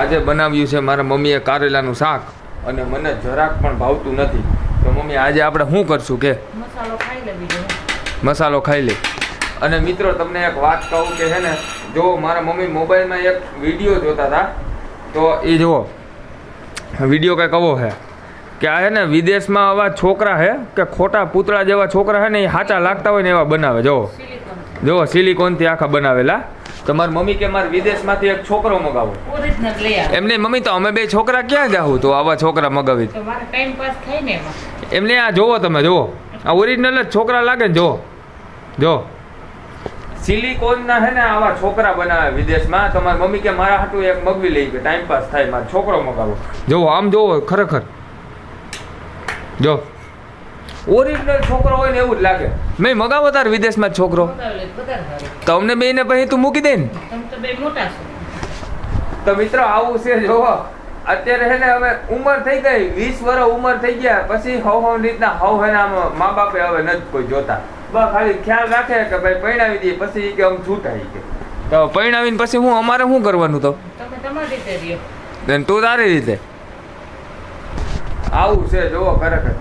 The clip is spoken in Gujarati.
આજે બનાવ્યું છે મારા મમ્મીએ કારેલાનું શાક અને મને જરાક પણ ભાવતું નથી. તો મમ્મી આજે આપણે શું કરશું કે મસાલો ખાઈ લે બીજો. મસાલો ખાઈ લે. અને મિત્રો તમને એક વાત કહું કે છે ને, જો મારા મમ્મી મોબાઈલમાં એક વિડીયો જોતા હતા તો એ જુઓ વિડીયો કંઈક આવો છે કે આ છે ને વિદેશમાં આવા છોકરા છે કે ખોટા પૂતળા જેવા છોકરા છે ને એ સાચા લાગતા હોય ને એવા બનાવે. જુઓ સિલિકોનથી આખા બનાવેલા. તો મારી મમ્મી કે મારે વિદેશમાંથી એક છોકરો મગાવો. ઓરિજિનલ લઈ આવે. એમને મમ્મી તો અમે બે છોકરા ક્યાં જાવું તો આવા છોકરા મગાવી. તો મારે ટાઈમ પાસ થાય ને એમાં. એમને આ જોવો તમે જુઓ આ ઓરિજિનલ જ છોકરા લાગે ને. જો સિલિકોનના છે ને આવા છોકરા બનાવે વિદેશમાં. તો મારી મમ્મી કે મારા હાટું એક મગવી લઈ કે ટાઈમ પાસ થાય, મારો છોકરો મગાવો. જુઓ આમ જોવો ખરેખર જો ઓરિજિનલ છોકરો હોય ને એવું જ લાગે. મેં મગાવો તાર વિદેશમાં છોકરો તો અમને બે ને પછી તું મૂકી દે ને. તો મિત્રો આવું છે જોવો. અત્યારે છે ને હવે ઉંમર થઈ ગઈ 20 વર્ષ ઉંમર થઈ ગયા પછી હવ રીતના હવ હે આમ મા બાપે હવે નથી કોઈ જોતા. બસ ખાલી ખ્યાલ રાખે કે ભાઈ પરણાવી દઈએ પછી કે આમ છૂટાઈ કે તો પરણાવીને પછી હું અમારે શું કરવાનું? તો તમે તમારી રીતે રહ્યો. તું તારી રીતે. આવું છે જોવો ખરેખર.